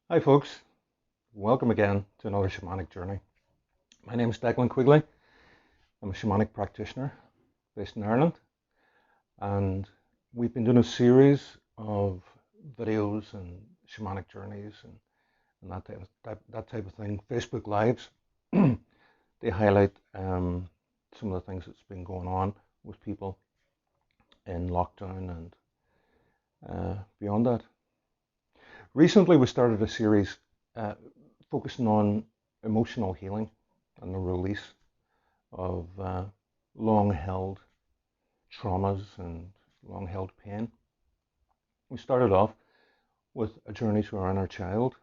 Hi folks, welcome again to another shamanic journey. My name is Declan Quigley. I'm a shamanic practitioner based in Ireland, and we've been doing a series of videos and shamanic journeys and that type of thing, Facebook Lives. They highlight some of the things that's been going on with people in lockdown and beyond that. Recently, we started a series uh, focusing on emotional healing and the release of long-held traumas and long-held pain. We started off with a journey to our inner child,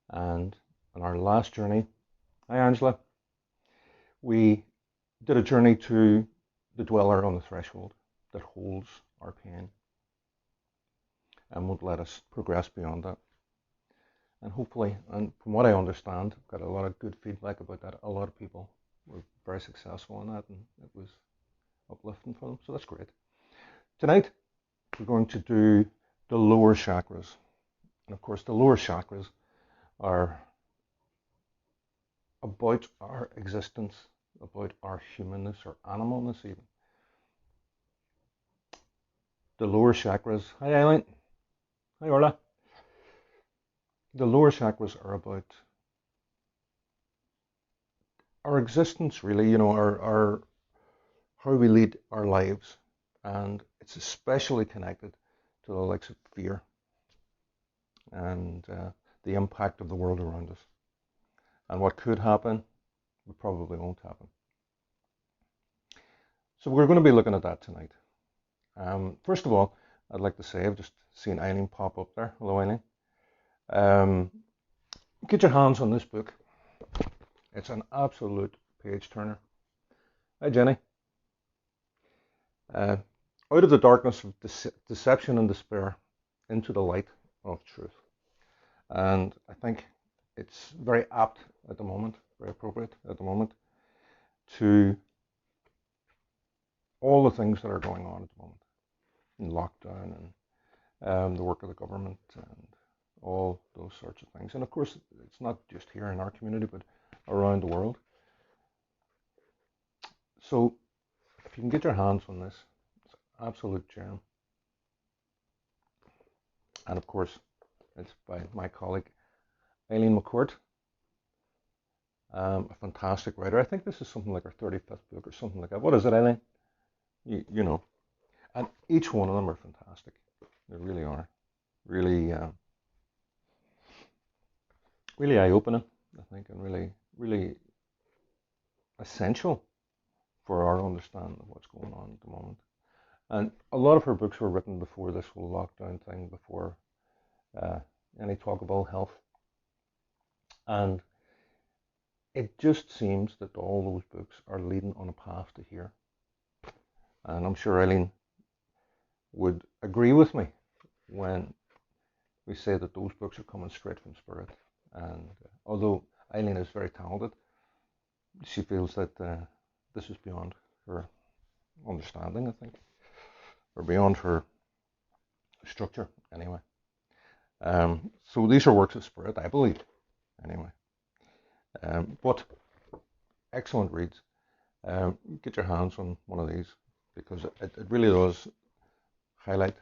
and on our last journey, hi Angela, we did a journey to the dweller on the threshold that holds our pain and would let us progress beyond that. And hopefully, and from what I understand, I've got a lot of good feedback about that. A lot of people were very successful in that, and it was uplifting for them. So that's great. Tonight, we're going to do the lower chakras. And of course, the lower chakras are about our existence, about our humanness or animalness even. The lower chakras, hi Eileen, hi Orla. The lower chakras are about our existence, really, our how we lead our lives, and it's especially connected to the likes of fear and the impact of the world around us, and what could happen, but probably won't happen. So we're going to be looking at that tonight. First of all, I'd like to say I've just seen Eileen pop up there. Hello, Eileen. Get your hands on this book. It's an absolute page turner. Hi, Jenny. Out of the darkness of deception and despair into the light of truth. And I think it's very apt at the moment, very appropriate at the moment, to all the things that are going on at the moment in lockdown and the work of the government and all those sorts of things. And of course, it's not just here in our community, but around the world. So if you can get your hands on this, it's an absolute gem. And of course, it's by my colleague Eileen McCourt, a fantastic writer. I think this is something like her 35th book or something like that. What is it, Eileen? You know. And each one of them are fantastic. They really are. Really, really eye-opening, I think, and really, really essential for our understanding of what's going on at the moment. And a lot of her books were written before this whole lockdown thing, before any talk about health. And it just seems that all those books are leading on a path to here. And I'm sure Eileen would agree with me when we say that those books are coming straight from spirit. And although Eileen is very talented, she feels that this is beyond her understanding, I think, or beyond her structure, anyway. So these are works of spirit, I believe, anyway. But excellent reads. Get your hands on one of these because it really does highlight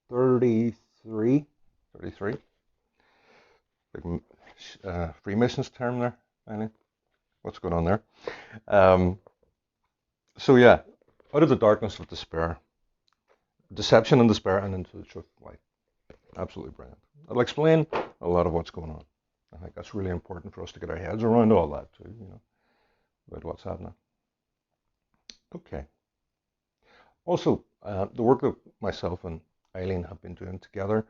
33. Big Freemasons term there, Eileen. What's going on there? So yeah, out of the darkness of despair, deception and despair, and into the truth of light. Absolutely brilliant. I'll explain a lot of what's going on. I think that's really important for us to get our heads around all that too, about what's happening. Okay. Also, the work that myself and Eileen have been doing together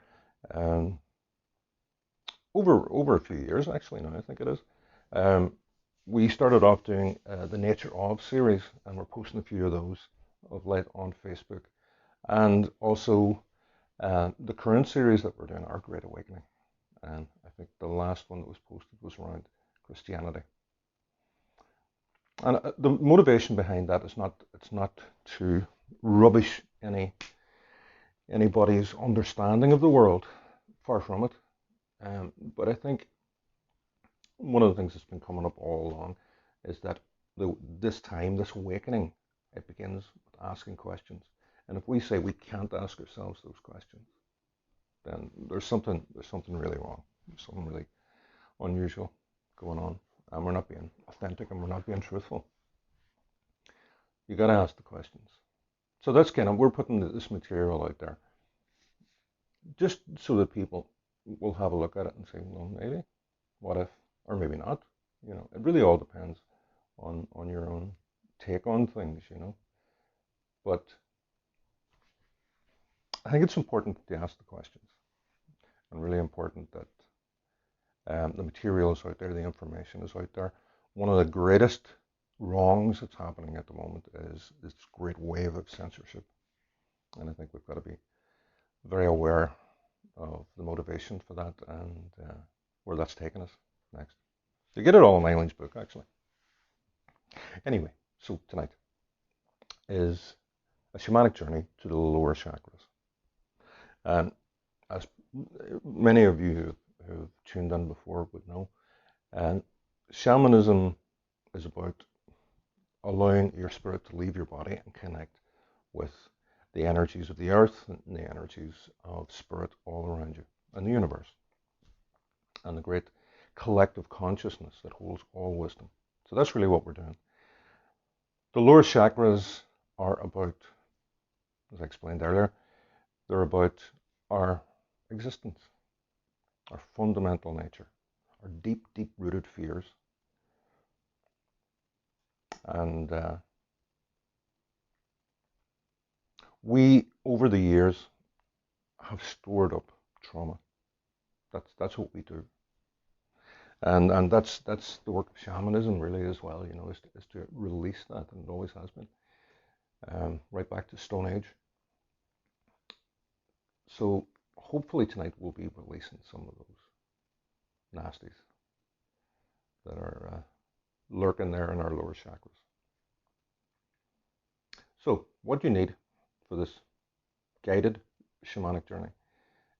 over a few years, actually, now I think it is. We started off doing the Nature Of series, and we're posting a few of those of late on Facebook. And also the current series that we're doing, Our Great Awakening. And I think the last one that was posted was around Christianity. And the motivation behind that is not to rubbish anybody's understanding of the world. Far from it. But I think one of the things that's been coming up all along is that this awakening, it begins with asking questions. And if we say we can't ask ourselves those questions, then there's something really wrong. There's something really unusual going on, and we're not being authentic, and we're not being truthful. You got to ask the questions. So that's we're putting this material out there just so that people will have a look at it and say, well, maybe, what if, or maybe not. It really all depends on your own take on things, But I think it's important to ask the questions, and really important that the material is out there, the information is out there. One of the greatest wrongs that's happening at the moment is this great wave of censorship, and I think we've got to be very aware of the motivation for that and where that's taking us next. You get it all in Eileen's book, actually. Anyway, so tonight is a shamanic journey to the lower chakras. And as many of you who've tuned in before would know, and shamanism is about allowing your spirit to leave your body and connect with the energies of the earth and the energies of spirit all around you and the universe and the great collective consciousness that holds all wisdom. So that's really what we're doing. The lower chakras are about, as I explained earlier, they're about our existence, our fundamental nature, our deep, deep rooted fears. And we, over the years, have stored up trauma. That's what we do. And that's the work of shamanism really as well, is to release that, and it always has been, right back to Stone Age. So hopefully tonight we'll be releasing some of those nasties that are lurking there in our lower chakras. So what you need for this guided shamanic journey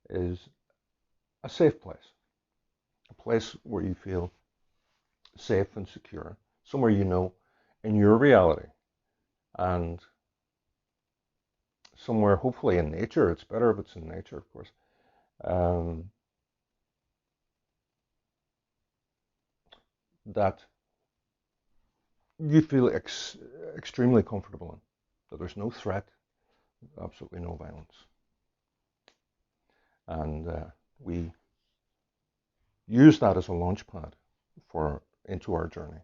is a safe place. A place where you feel safe and secure, somewhere in your reality, and somewhere hopefully in nature. It's better if it's in nature, of course. That you feel extremely comfortable in, that there's no threat, absolutely no violence. And we use that as a launch pad into our journey.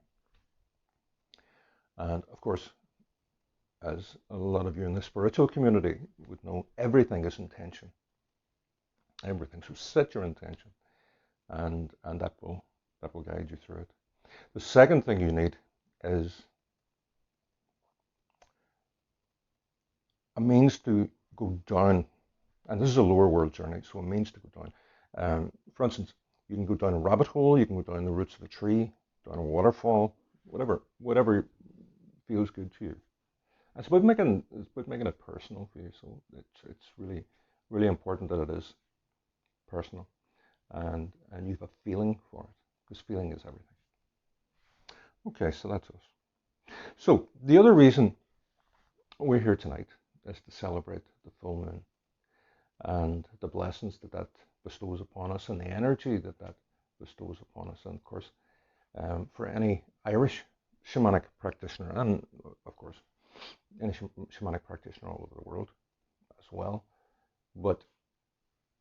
And of course, as a lot of you in the spiritual community would know, everything is intention. Everything. So set your intention, and that will guide you through it. The second thing you need is a means to go down, and this is a lower world journey, so a means to go down. For instance, you can go down a rabbit hole, you can go down the roots of a tree, down a waterfall, whatever feels good to you. It's about making it personal for you. So it's really, really important that it is personal, and you have a feeling for it, because feeling is everything. Okay, so that's us. So the other reason we're here tonight is to celebrate the full moon and the blessings that bestows upon us, and the energy that bestows upon us. And of course, for any Irish shamanic practitioner, and of course any shamanic practitioner all over the world as well, but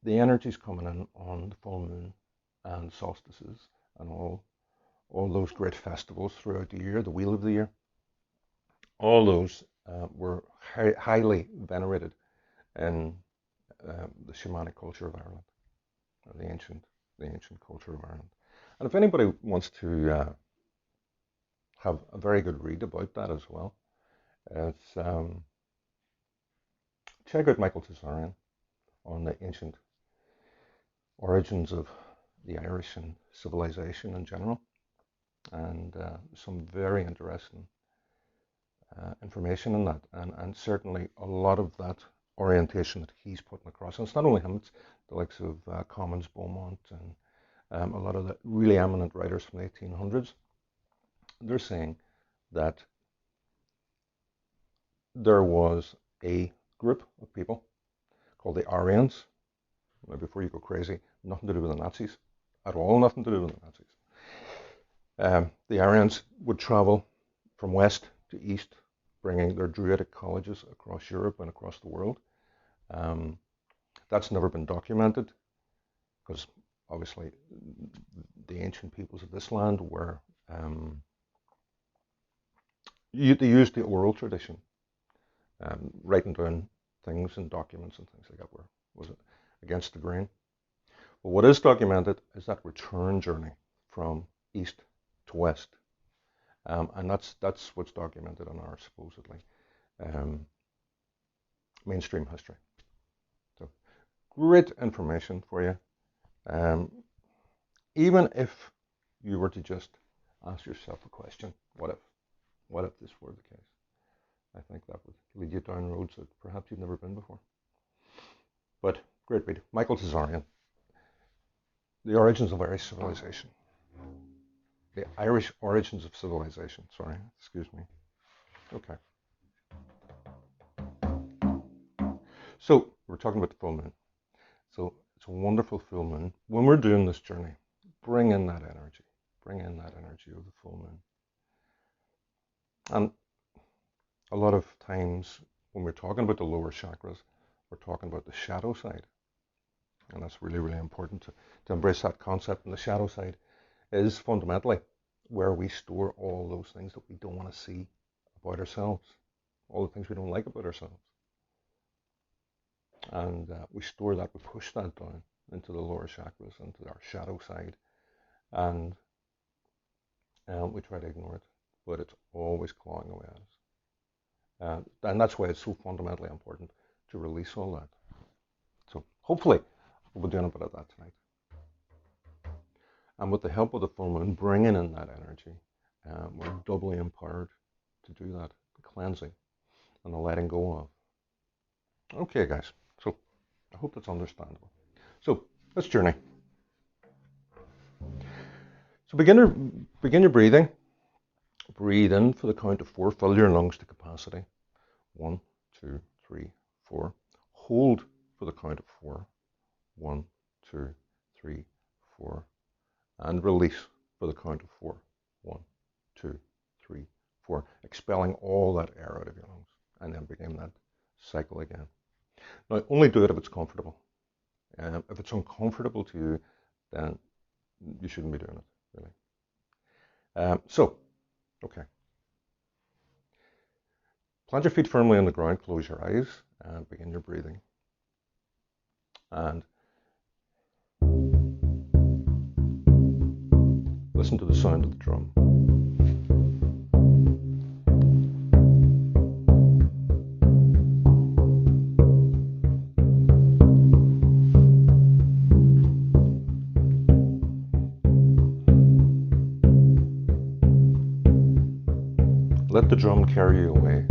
the energy's coming in on the full moon and solstices and all those great festivals throughout the year, the Wheel of the Year. All those were highly venerated in the shamanic culture of Ireland, or the ancient culture of Ireland. And if anybody wants to have a very good read about that as well, it's check out Michael Tessarian on the ancient origins of the Irish and civilization in general, and some very interesting information in that, and certainly a lot of that orientation that he's putting across. And it's not only him, it's the likes of Commons, Beaumont, and a lot of the really eminent writers from the 1800s, they're saying that there was a group of people called the Aryans. Now, before you go crazy, nothing to do with the Nazis at all, nothing to do with the Nazis. The Aryans would travel from west to east, bringing their Druidic colleges across Europe and across the world. That's never been documented because obviously the ancient peoples of this land were, they used the oral tradition, writing down things and documents and things like that was against the grain. But what is documented is that return journey from east to west. And that's what's documented in our supposedly mainstream history. So great information for you. Even if you were to just ask yourself a question, what if this were the case? I think that would lead you down roads that perhaps you've never been before. But great read. Michael Tazarian, The Origins of Irish Civilization. The Irish Origins of Civilization, sorry, excuse me. Okay. So, we're talking about the full moon. So, it's a wonderful full moon. When we're doing this journey, bring in that energy. Bring in that energy of the full moon. And a lot of times, when we're talking about the lower chakras, we're talking about the shadow side. And that's really, really important to embrace that concept. And the shadow side is fundamentally where we store all those things that we don't want to see about ourselves, all the things we don't like about ourselves. And we store that, we push that down into the lower chakras, into our shadow side, and we try to ignore it, but it's always clawing away at us. And that's why it's so fundamentally important to release all that. So hopefully we'll be doing a bit of that tonight. And with the help of the full moon, bringing in that energy, we're doubly empowered to do that, the cleansing and the letting go of. Okay, guys, so I hope that's understandable. So let's journey. So begin your breathing. Breathe in for the count of 4. Fill your lungs to capacity. 1, 2, 3, 4. Hold for the count of 4. 1, 2, 3, 4. And release for the count of 4. 1, 2, 3, 4. Expelling all that air out of your lungs. And then begin that cycle again. Now, only do it if it's comfortable. If it's uncomfortable to you, then you shouldn't be doing it, really. Okay. Plant your feet firmly on the ground, close your eyes, and begin your breathing. And listen to the sound of the drum. Let the drum carry you away.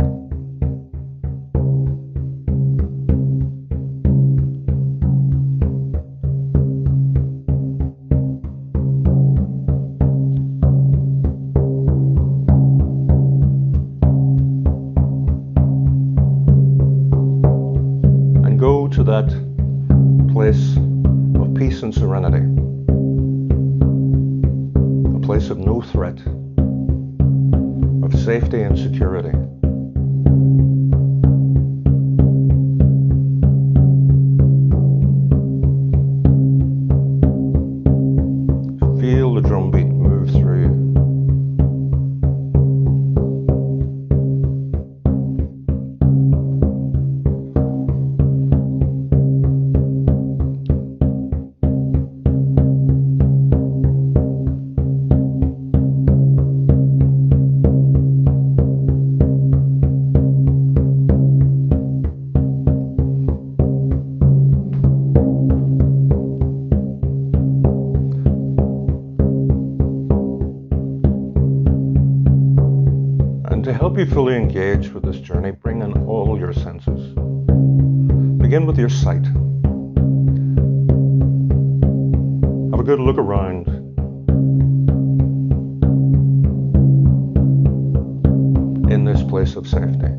And go to that place of peace and serenity, a place of no threat, of safety and security. Feel the drum beat move through you. To help you fully engage with this journey, bring in all your senses. Begin with your sight. Have a good look around. In this place of safety.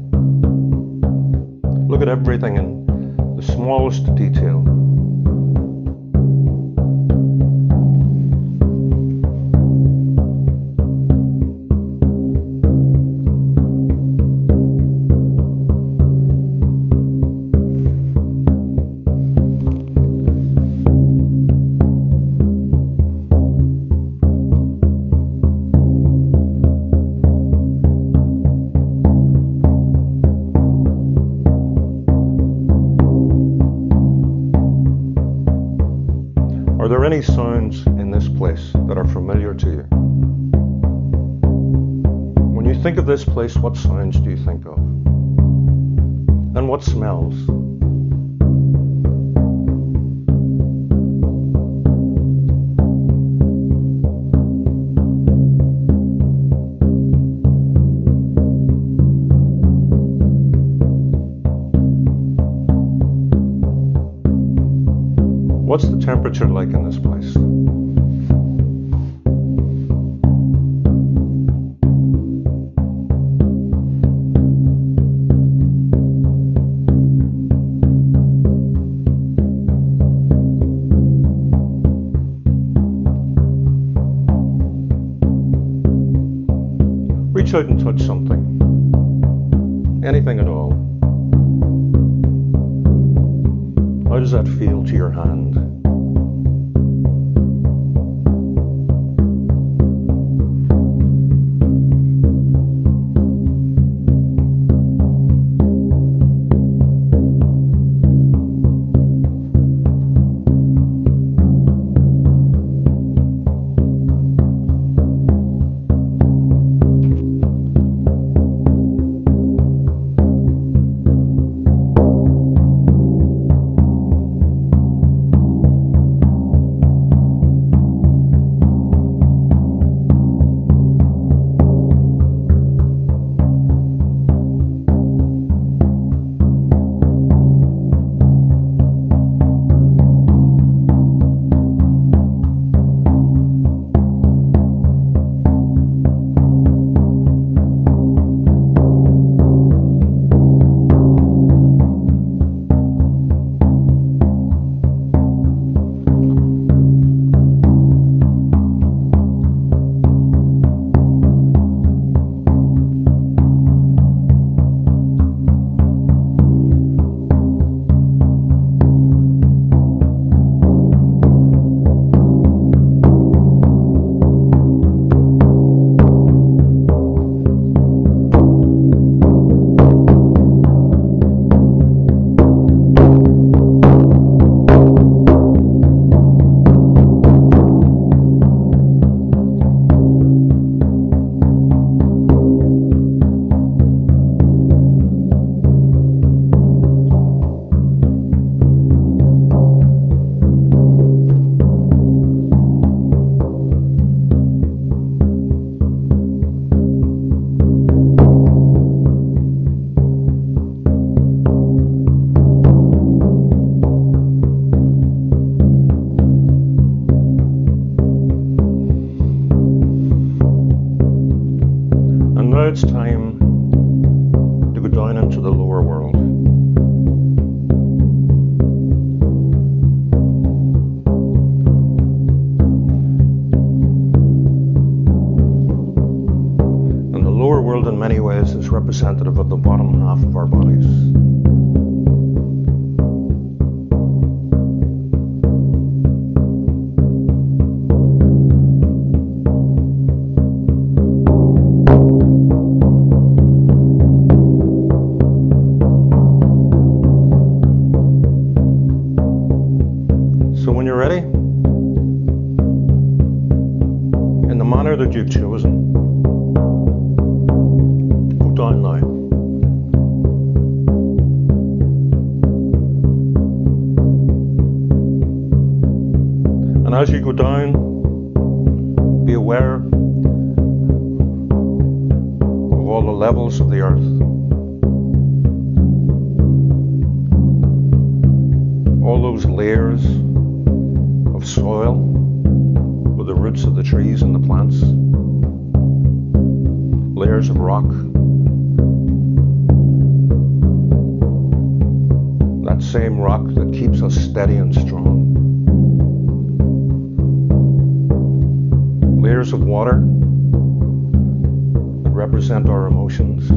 Look at everything in the smallest detail. Are there any sounds in this place that are familiar to you? When you think of this place, what sounds do you think of? And what smells? What's the temperature like in this place? Reach out and touch something. Anything at all. How does that feel to your hand? Now it's time to go down into the lower world. And the lower world in many ways is representative of the bottom half of our bodies. So when you're ready, in the manner that you've chosen, go down now. And as you go down, be aware of all the levels of the earth. All those layers of soil, with the roots of the trees and the plants, layers of rock, that same rock that keeps us steady and strong, layers of water that represent our emotions,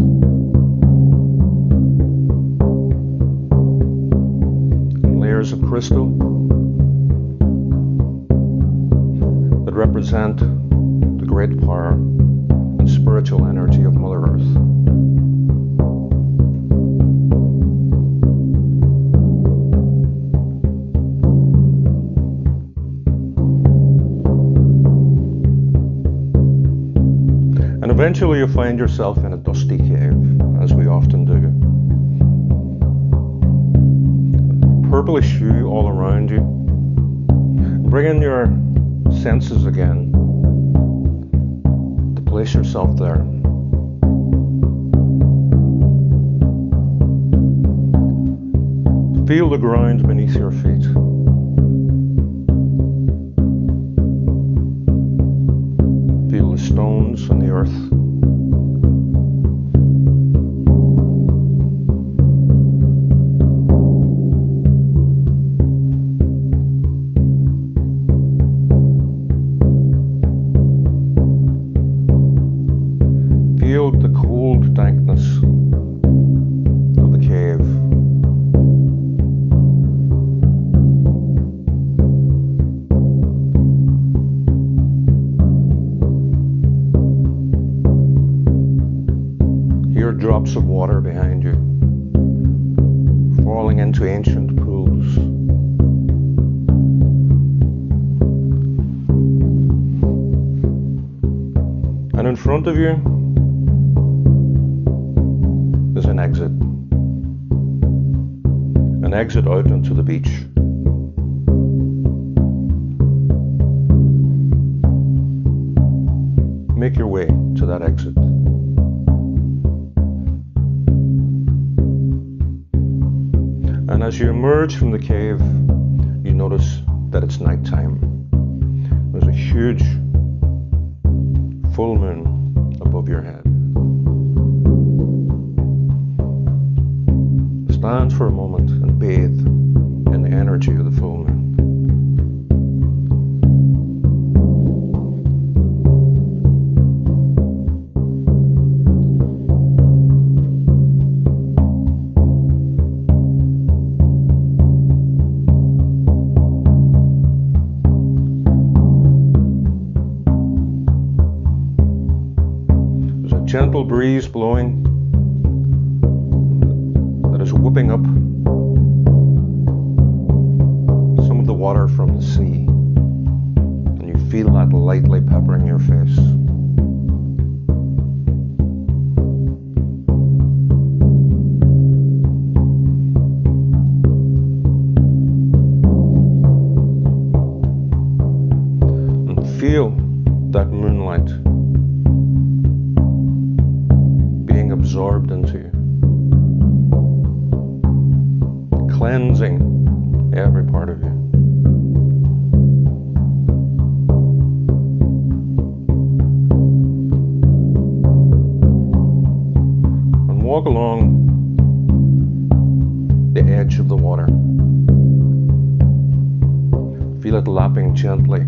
and layers of crystal that represent the great power and spiritual energy of Mother Earth. And eventually you find yourself in a dusty cave, as we often do. Purplish hue all around you. Bring in your senses again to place yourself there. Feel the ground beneath your feet. Feel the stones and the earth. Feel the cold dankness of the cave. Hear drops of water behind you, falling into ancient pools. And in front of you, there's an exit out onto the beach. Make your way to that exit. And as you emerge from the cave, you notice that it's nighttime. There's a huge full moon above your head. Stand for a moment and bathe in the energy of the full moon. There's a gentle breeze blowing that is whipping up some of the water from the sea, and you feel that lightly peppering your face. And feel that moonlight being absorbed into you, cleansing every part of you. And walk along the edge of the water. Feel it lapping gently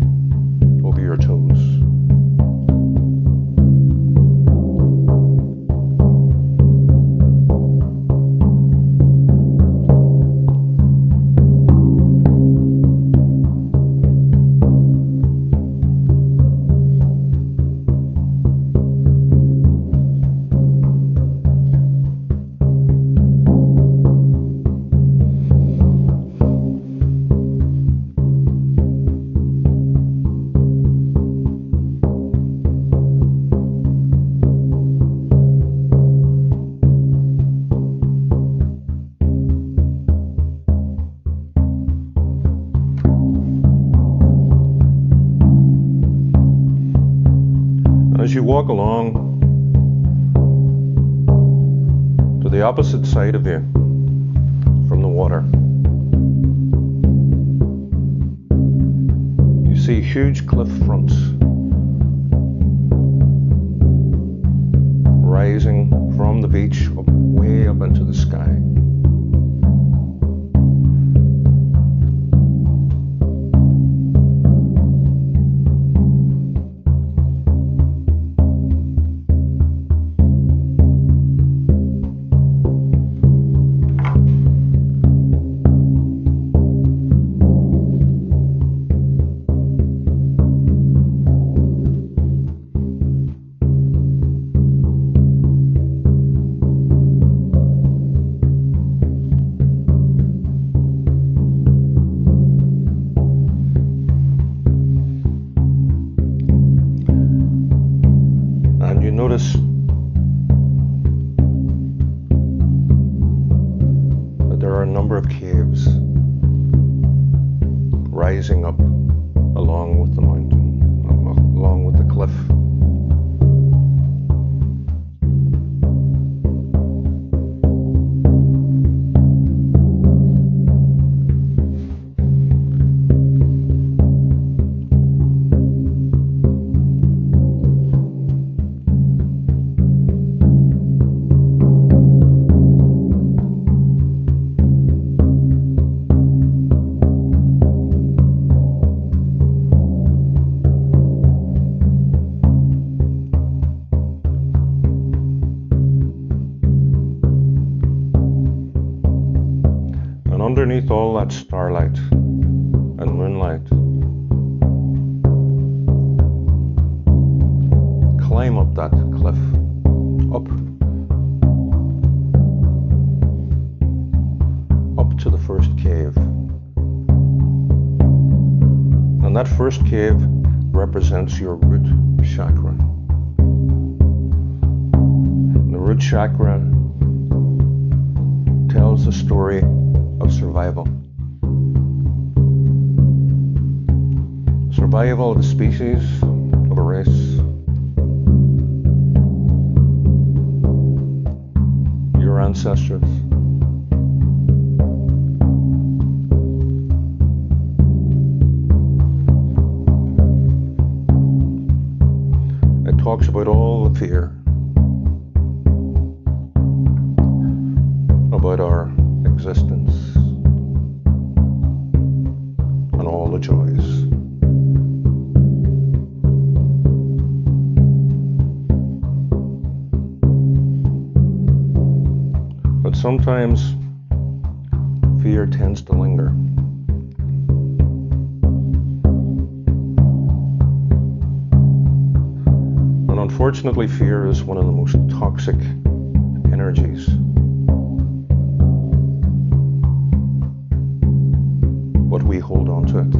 over your toes. As you walk along to the opposite side of you from the water, you see huge cliff fronts rising from the beach way up into the sky. Notice that there are a number of caves rising up along with the mountain, along with the cliff. Underneath all that starlight and moonlight, climb up that cliff, up to the first cave. And that first cave represents your root chakra. And the root chakra tells the story of survival. Survival of a species, of a race. Your ancestors. It talks about all the fear, about our existence, and all the joys. But sometimes fear tends to linger. And unfortunately, fear is one of the most toxic energies. But we hold on to it.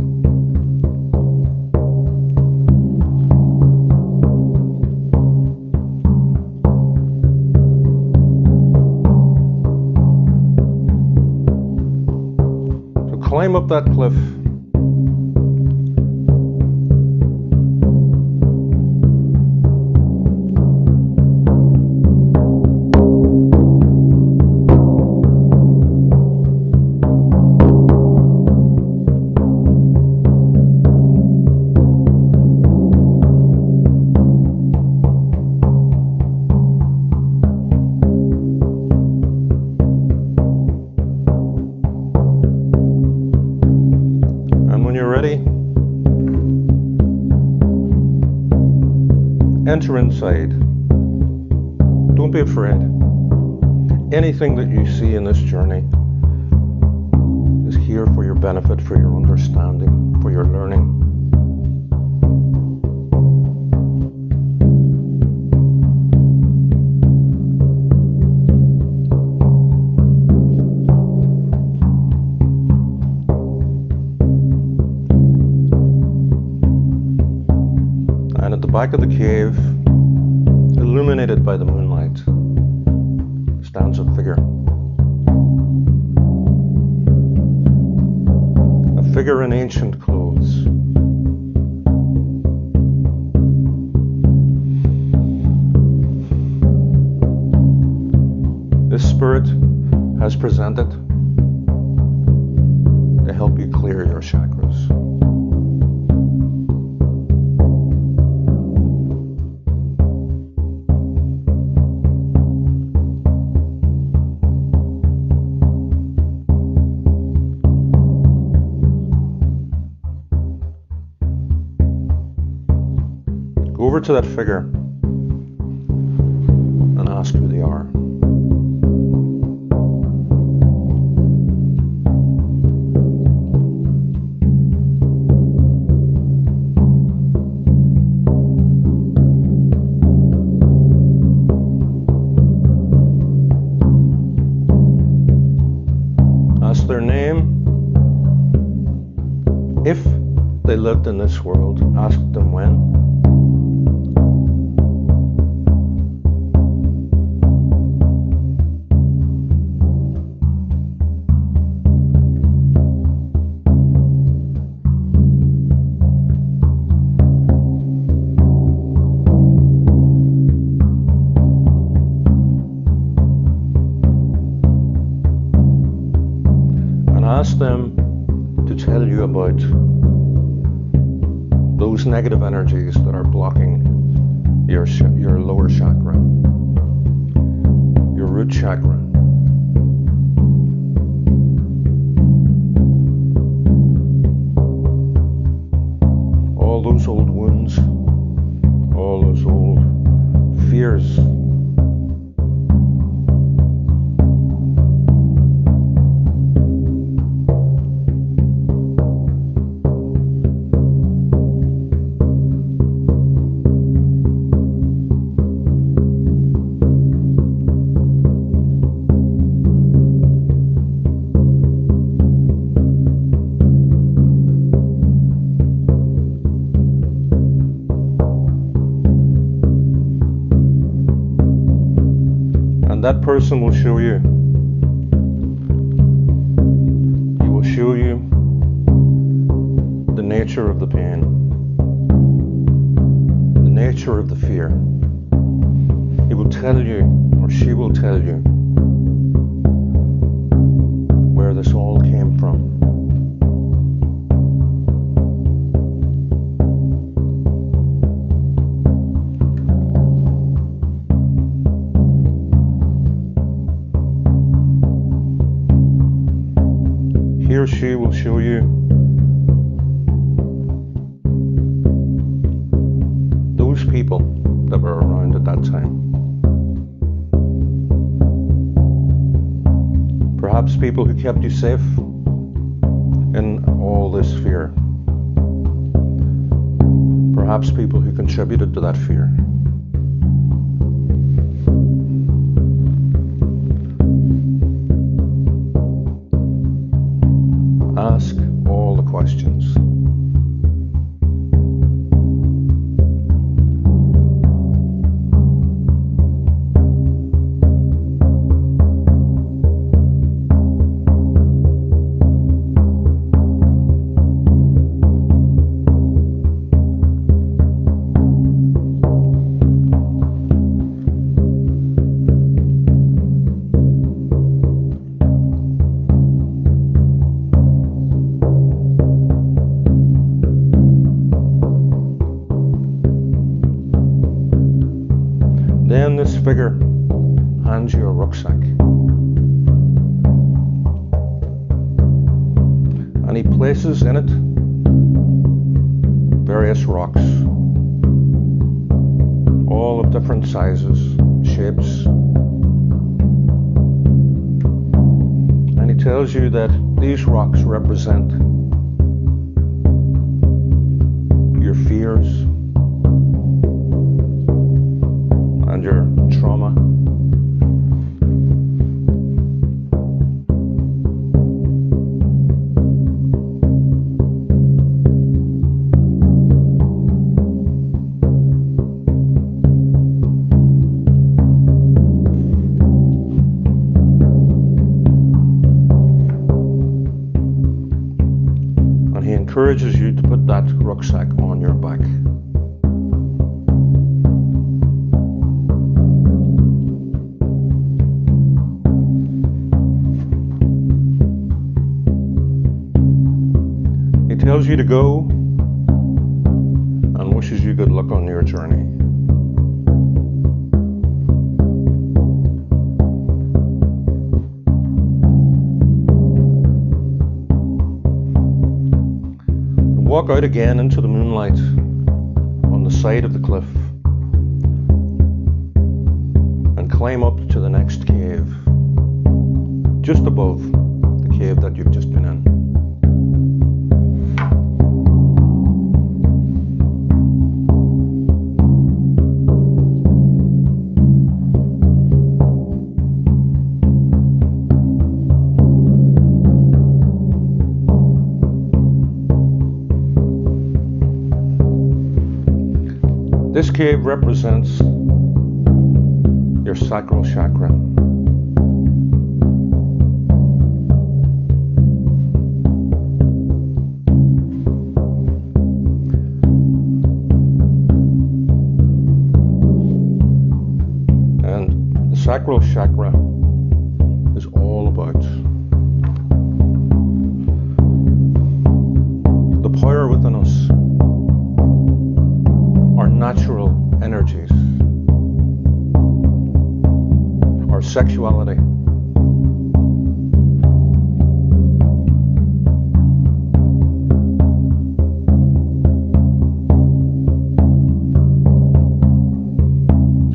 So climb up that cliff. Enter inside. Don't be afraid. Anything that you see in this journey is here for your benefit, for your understanding, for your learning. And at the back of the cave, illuminated by the moonlight, stands a figure. A figure in ancient clothes. This spirit has presented to help you clear your chakras. over to that figure and ask who they are. Ask their name. If they lived in this world, ask them when. And ask them to tell you about those negative energies that are blocking your lower chakra, your root chakra. All those old wounds, all those old fears. That person will show you. He will show you the nature of the pain, the nature of the fear. He will tell you, or she will tell you, where this all came from. He or she will show you those people that were around at that time. Perhaps people who kept you safe in all this fear. Perhaps people who contributed to that fear. Ask all the questions. Then this figure hands you a rucksack, and he places in it various rocks, all of different sizes, shapes, and he tells you that these rocks represent your fears and your trauma. And he encourages you to put that rucksack on your back. Tells you to go and wishes you good luck on your journey. Walk out again into the moonlight on the side of the cliff. climb up to the next cave, just above the cave that you've just been in. This cave represents your sacral chakra. And the sacral chakra is all about the power within us, our natural energies, our sexuality,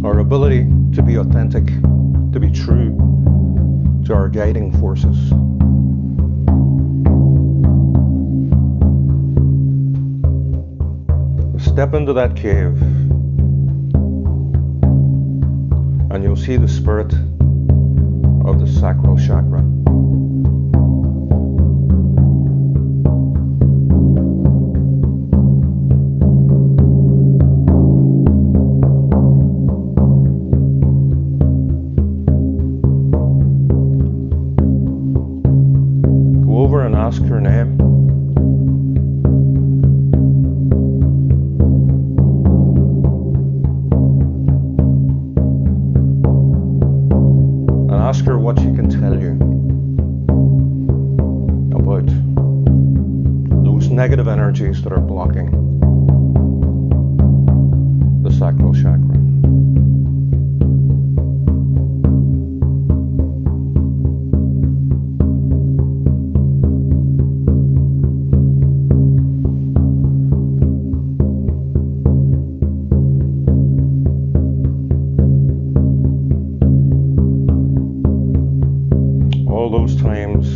our ability to be authentic, to be true to our guiding forces. Step into that cave and you'll see the spirit of the sacral chakra. Go over and ask her name. Ask her what she can tell you about those negative energies that are blocking the sacral chakra. All those times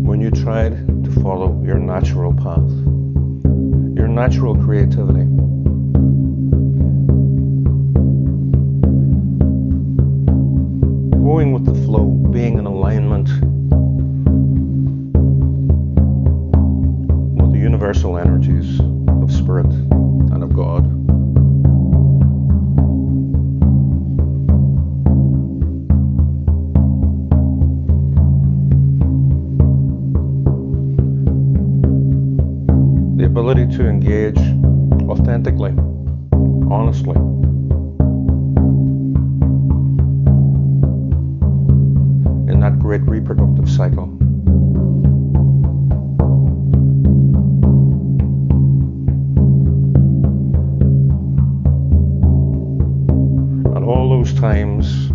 when you tried to follow your natural path, your natural creativity, going with the flow, being in alignment with the universal energies of Spirit and of God. The ability to engage authentically, honestly, in that great reproductive cycle. And all those times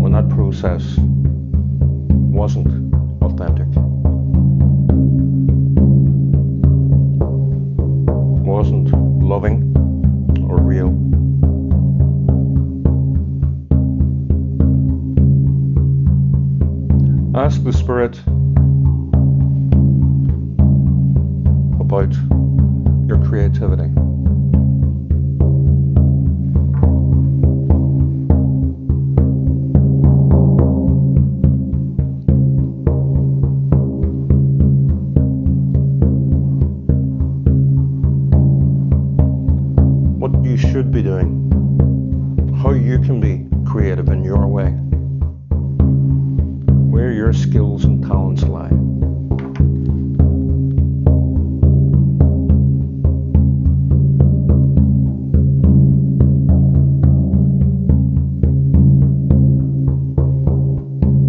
when that process wasn't authentic, wasn't loving or real. Ask the Spirit about your creativity. What you should be doing, how you can be creative in your way, where your skills and talents lie.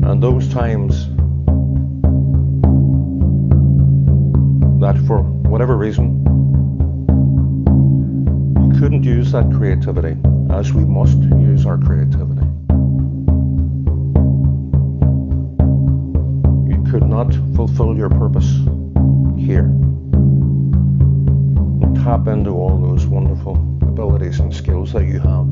And those times that for whatever reason you couldn't use that creativity, as we must use our creativity. You could not fulfill your purpose here. tap into all those wonderful abilities and skills that you have.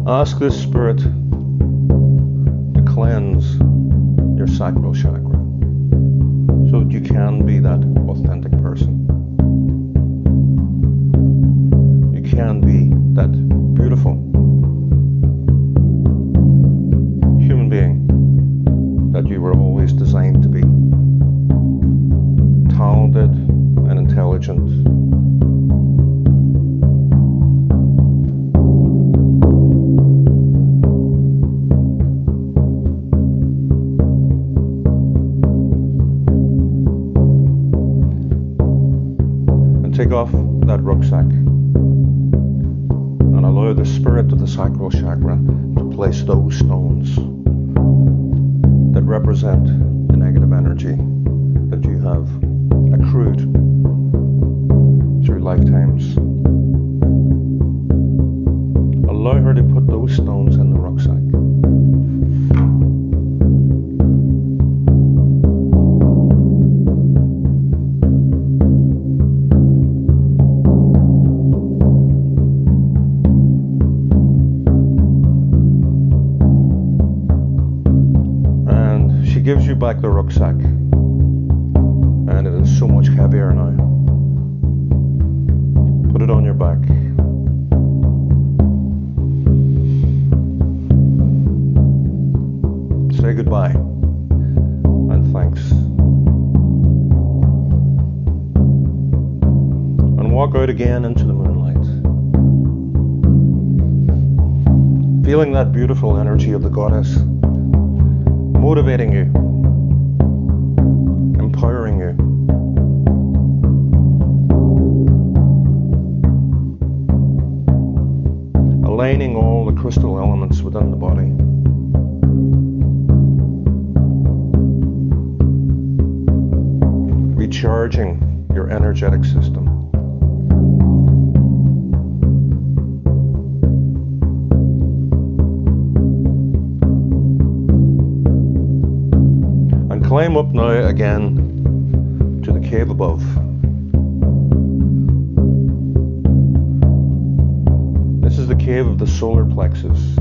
Ask this spirit to cleanse your sacral chakra so that you can be that authentic person. You can be that beautiful human being that you were always designed to be. Talented and intelligent. Take off that rucksack and allow the spirit of the sacral chakra to place those stones that represent the negative energy that you have accrued through lifetimes. Allow her to put those stones in the rucksack. Gives you back the rucksack, and it is so much heavier now. Put it on your back. Say goodbye and thanks, and walk out again into the moonlight, feeling that beautiful energy of the goddess motivating you, empowering you. Aligning all the crystal elements within the body. Recharging your energetic system. Climb up now again to the cave above. This is the cave of the solar plexus.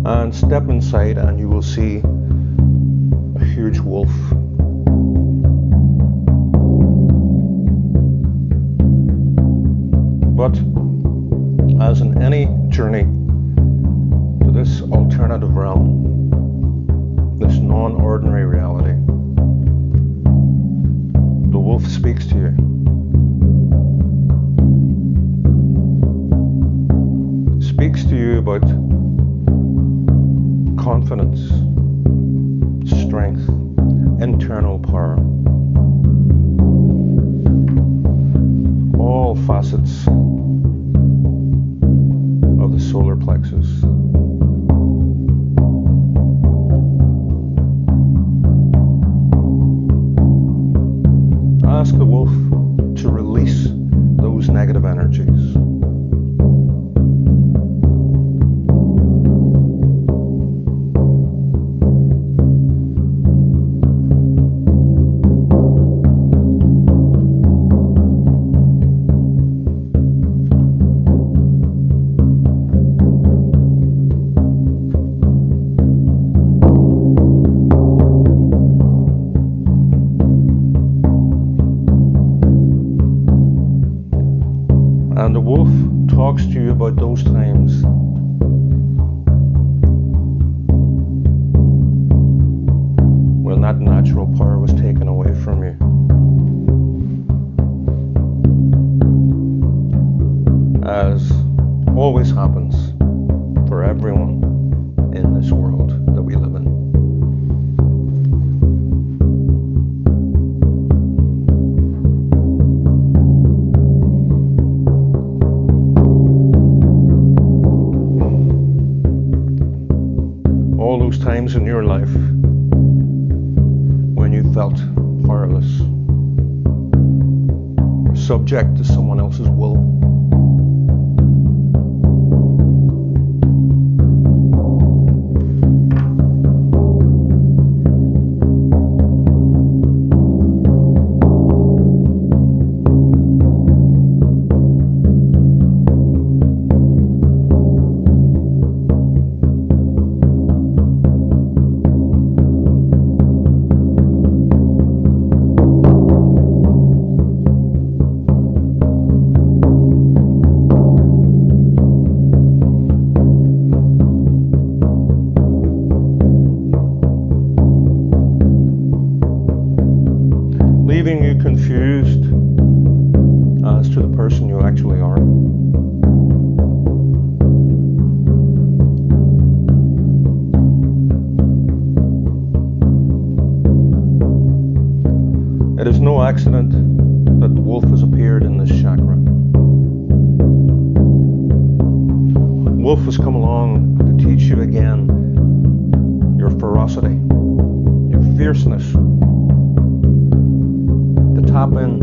And step inside and you will see a huge wolf. But as in any journey to this alternative realm, this non-ordinary reality, the wolf speaks to you. Speaks to you about confidence, strength, internal power. All facets of the solar plexus. Ask the wolf to release those negative energies. And the wolf talks to you about those times when that natural power was taken away from you. As always happens for everyone in this world that we live in. All those times in your life when you felt powerless or subject to someone else's will. Leaving you confused as to the person you actually are. It is no accident that the wolf has appeared in this chakra. Wolf has come along to teach you again your ferocity, your fierceness, to tap in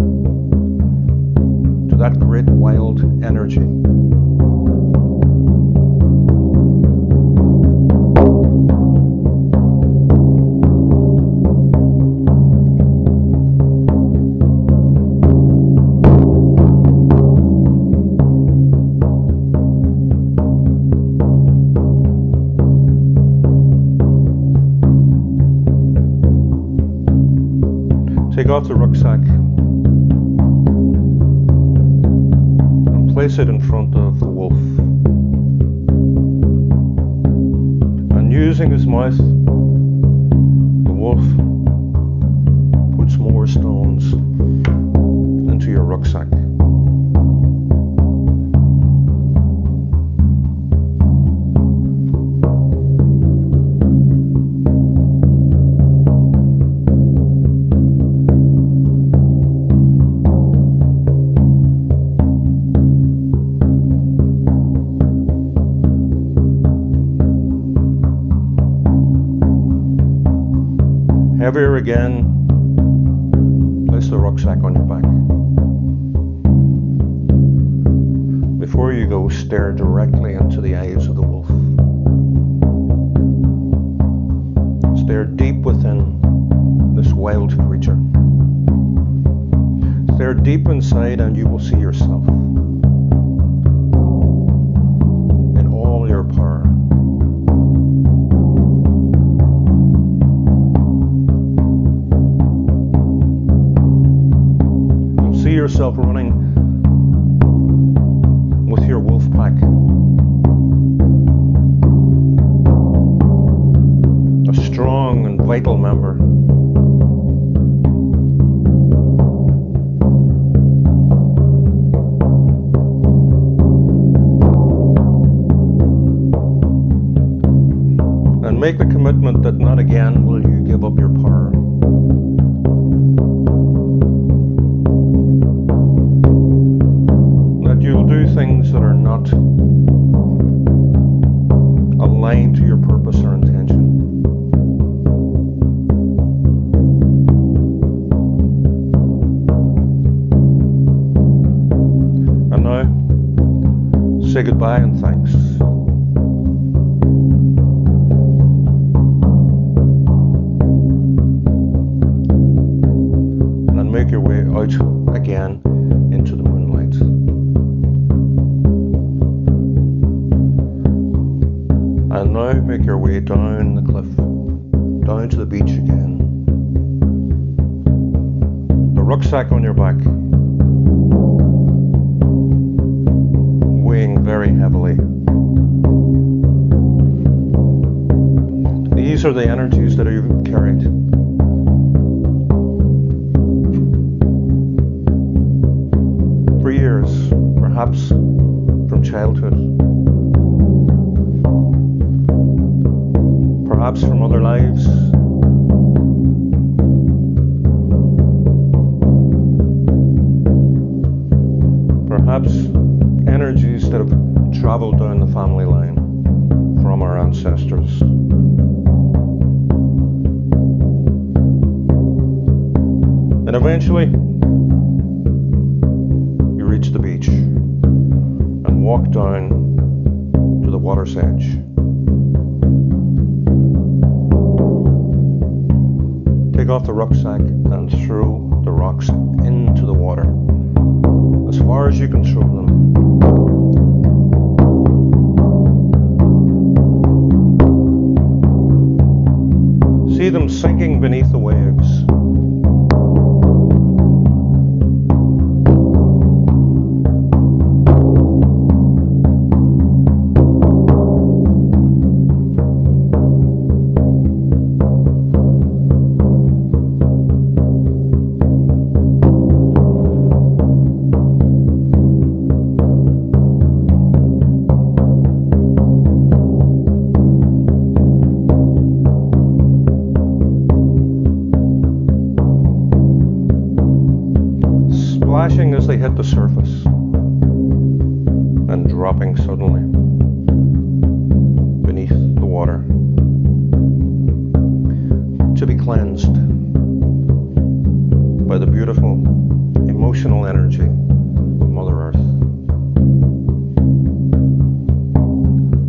to that great wild energy. Take off the rucksack and place it in front of the wolf. And using his mouth, the wolf puts more stones into your rucksack. Heavier again, place the rucksack on your back. Before you go, stare directly into the eyes of the wolf. Stare deep within this wild creature. Stare deep inside and you will see yourself in all your power. See yourself running with your wolf pack. A strong and vital member. And make the commitment that not again will you give up your power. You'll do things that are not aligned to your purpose or intention. And now, say goodbye and thanks. And make your way out again into the moonlight. And now make your way down the cliff, down to the beach again. The rucksack on your back, weighing very heavily. These are the energies that you've carried us, perhaps from childhood, perhaps from other lives. Perhaps energies that have traveled down the family line from our ancestors. And eventually, you reach the beach and walk down to the water's edge. Take off the rucksack and throw the rocks into the water as far as you can throw them. See them sinking beneath the waves. Splashing as they hit the surface and dropping suddenly beneath the water to be cleansed by the beautiful emotional energy of Mother Earth,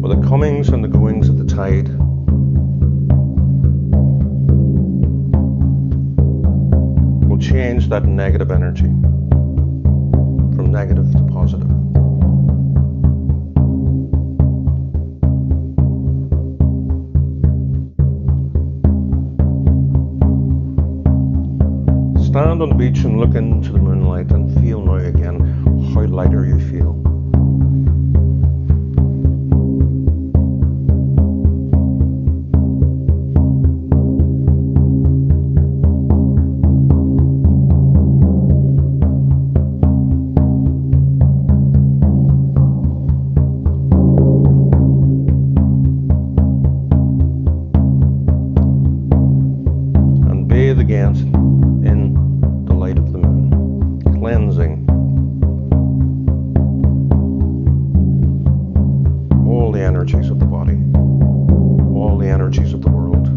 with the comings and the goings of the tide. Will change that negative energy from negative to positive. Stand on the beach and look into the moonlight and feel now again how lighter you feel. Again in the light of the moon, cleansing all the energies of the body, all the energies of the world.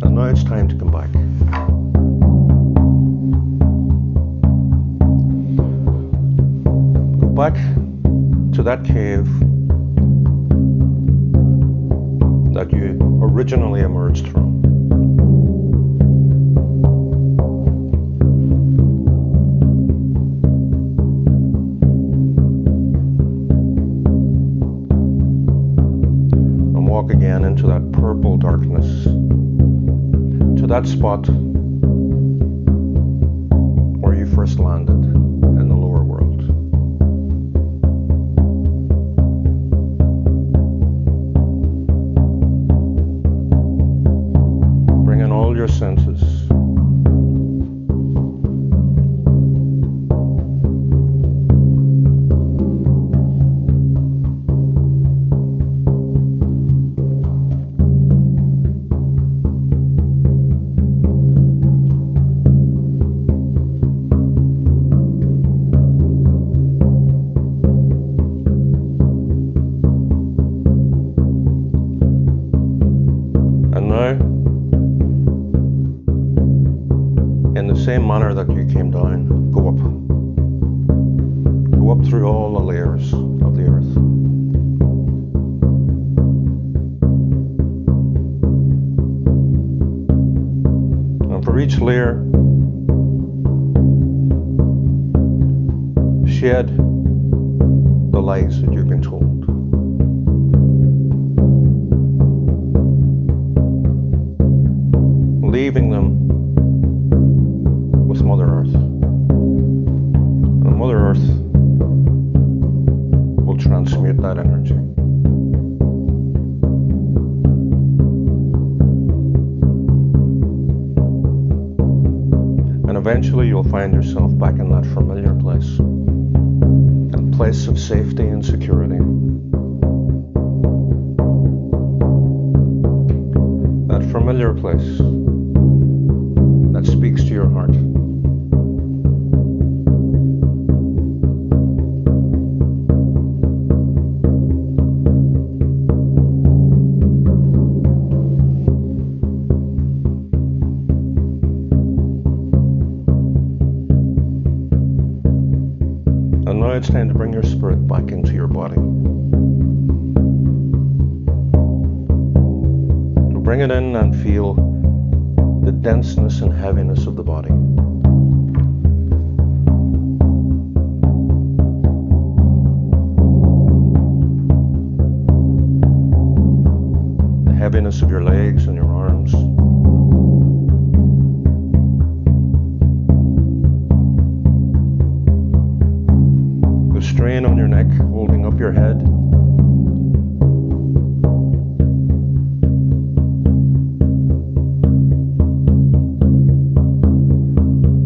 And now it's time to come back. Go back to that cave that you originally emerged from. And walk again into that purple darkness, to that spot where you first landed in the lower world. All your senses. And now, in the same manner that you came down, go up. Go up through all the layers of the earth. And for each layer, shed the lies that you've been told. Leaving them with Mother Earth. And Mother Earth will transmute that energy. eventually you'll find yourself back in that familiar place, that place of safety and security, that familiar place that speaks to your heart. And now it's time to bring your spirit back into your body. So bring it in and feel the denseness and heaviness of the body. The heaviness of your legs and your arms. The strain on your neck, holding up your head.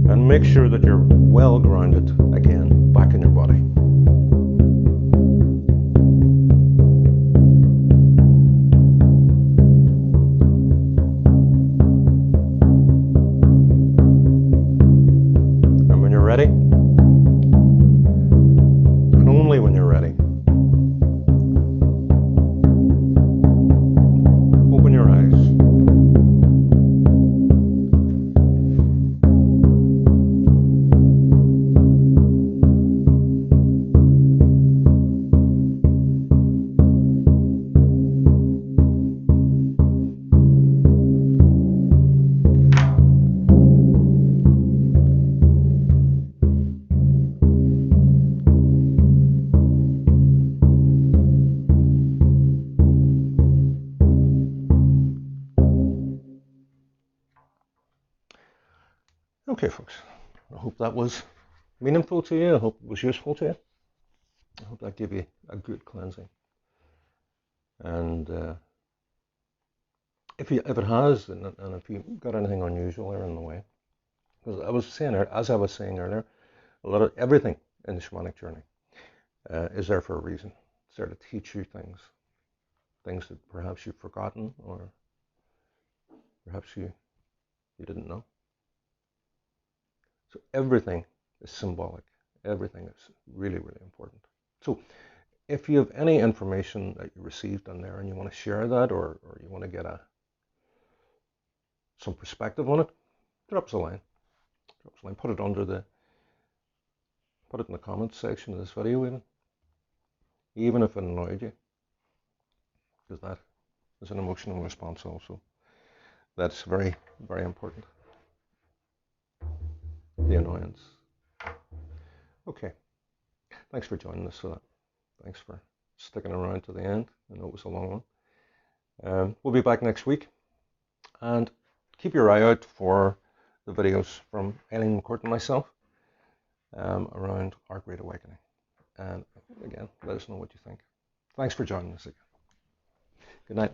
And make sure that you're well grounded again, back in your body. And when you're ready, and only when you're ready, open your eyes. Okay, folks, I hope that was meaningful to you. I hope it was useful to you. I hope that gave you a good cleansing. And if it has, and if you've got anything unusual there in the way, because as I was saying earlier, a lot of everything in the shamanic journey is there for a reason. It's there to teach you things that perhaps you've forgotten, or perhaps you didn't know. So everything is symbolic. Everything is really, really important. So if you have any information that you received on there and you want to share that, or you want to get some perspective on it, drop us a line. Put it in the comments section of this video, even if it annoyed you, because that is an emotional response also. That's very, very important. The annoyance. Okay. Thanks for joining us for that. Thanks for sticking around to the end. I know it was a long one. We'll be back next week. And keep your eye out for the videos from Eileen McCourt and myself around our Great Awakening. And again, let us know what you think. Thanks for joining us again. Good night.